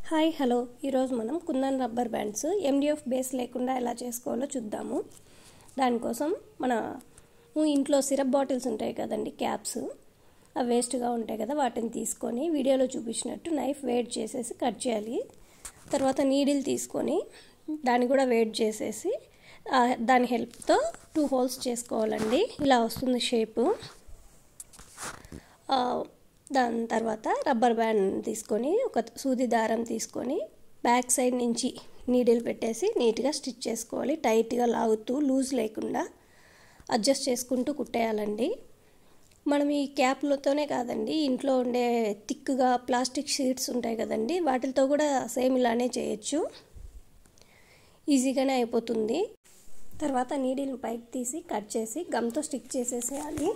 Hi hello ఈరోజు మనం kundan rubber bands MDF base లేకుండా ఎలా చేసుకోవాలో చూద్దాము. దానికోసం మన ఇంట్లో సిరప్ బాటిల్స్ ఉంటాయి కదండి, క్యాప్స్, అవి వేస్ట్గా ఉంటాయి కదా, వాటిని తీసుకొని వీడియోలో చూపించినట్టు నైఫ్ వేట్ చేసేసి కట్ చేయాలి. తర్వాత నీడిల్ తీసుకొని దాన్ని కూడా వేట్ చేసేసి దాని హెల్ప్తో 2 హోల్స్ చేసుకోవాలండి. ఇలా వస్తుంది షేపు. దాని తర్వాత రబ్బర్ బ్యాండ్ తీసుకొని ఒక సూది దారం తీసుకొని బ్యాక్ సైడ్ నుంచి నీడిల్ పెట్టేసి నీట్గా స్టిచ్ చేసుకోవాలి. టైట్గా లాగుతూ లూజ్ లేకుండా అడ్జస్ట్ చేసుకుంటూ కుట్టేయాలండి. మనం ఈ క్యాప్లతోనే కాదండి, ఇంట్లో ఉండే థిక్గా ప్లాస్టిక్ షీట్స్ ఉంటాయి కదండి, వాటితో కూడా సేమ్ ఇలానే చేయొచ్చు, ఈజీగానే అయిపోతుంది. తర్వాత నీడిల్ని పైకి తీసి కట్ చేసి గమ్తో స్టిక్ చేసేసేయాలి.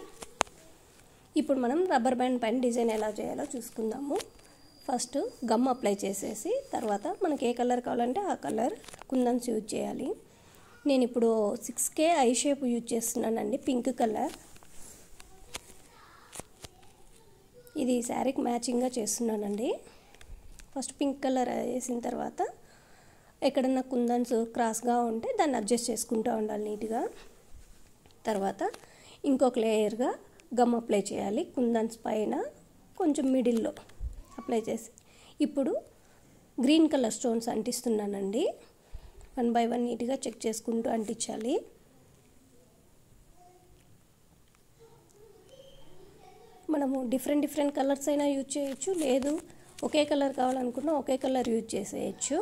ఇప్పుడు మనం రబ్బర్ బ్యాండ్ పైన డిజైన్ ఎలా చేయాలో చూసుకుందాము. ఫస్ట్ గమ్ అప్లై చేసేసి తర్వాత మనకి ఏ కలర్ కావాలంటే ఆ కలర్ కుందన్స్ యూజ్ చేయాలి. నేను ఇప్పుడు 6K ఐ షేప్ యూజ్ చేస్తున్నానండి, పింక్ కలర్. ఇది శారీకి మ్యాచింగ్గా చేస్తున్నానండి. ఫస్ట్ పింక్ కలర్ వేసిన తర్వాత ఎక్కడన్నా కుందన్స్ క్రాస్గా ఉంటే దాన్ని అడ్జస్ట్ చేసుకుంటూ ఉండాలి నీట్గా. తర్వాత ఇంకొక లేయర్గా గమ్ అప్లై చేయాలి కుందన్స్ పైన, కొంచెం మిడిల్లో అప్లై చేసి ఇప్పుడు గ్రీన్ కలర్ స్టోన్స్ అంటిస్తున్నానండి. 1 by 1 నీట్గా చెక్ చేసుకుంటూ అంటించాలి. మనము డిఫరెంట్ కలర్స్ అయినా యూజ్ చేయొచ్చు, లేదు ఒకే కలర్ కావాలనుకున్నా ఒకే కలర్ యూజ్ చేసేయచ్చు.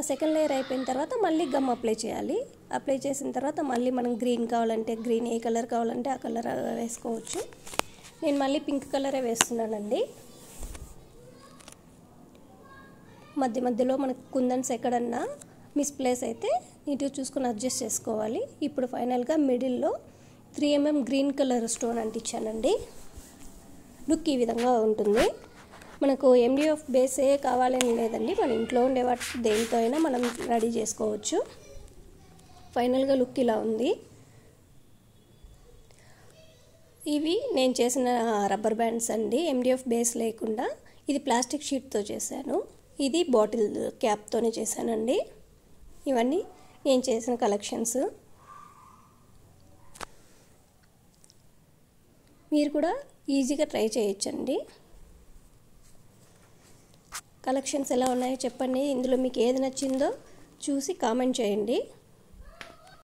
సెకండ్ లేయర్ అయిపోయిన తర్వాత మళ్ళీ గమ్ అప్లై చేయాలి. అప్లై చేసిన తర్వాత మళ్ళీ మనం గ్రీన్ కావాలంటే గ్రీన్, ఏ కలర్ కావాలంటే ఆ కలర్ వేసుకోవచ్చు. నేను మళ్ళీ పింక్ కలరే వేస్తున్నానండి. మధ్యలో మనకు కుందన్స్ ఎక్కడన్నా మిస్ప్లేస్ అయితే నీట్గా చూసుకొని అడ్జస్ట్ చేసుకోవాలి. ఇప్పుడు ఫైనల్గా మిడిల్లో 3 mm గ్రీన్ కలర్ స్టోన్ అంటించానండి. లుక్ ఈ విధంగా ఉంటుంది. మనకు ఎండిఎఫ్ బేసే కావాలని లేదండి, మన ఇంట్లో ఉండే వాటి దేనితో అయినా మనం రెడీ చేసుకోవచ్చు. ఫైనల్గా లుక్ ఇలా ఉంది. ఇవి నేను చేసిన రబ్బర్ బ్యాండ్స్ అండి, ఎండిఎఫ్ బేస్ లేకుండా. ఇది ప్లాస్టిక్ షీట్తో చేశాను, ఇది బాటిల్ క్యాప్తోనే చేశానండి. ఇవన్నీ నేను చేసిన కలెక్షన్స్. మీరు కూడా ఈజీగా ట్రై చేయొచ్చండి. కలెక్షన్స్ ఎలా ఉన్నాయో చెప్పండి. ఇందులో మీకు ఏది నచ్చిందో చూసి కామెంట్ చేయండి.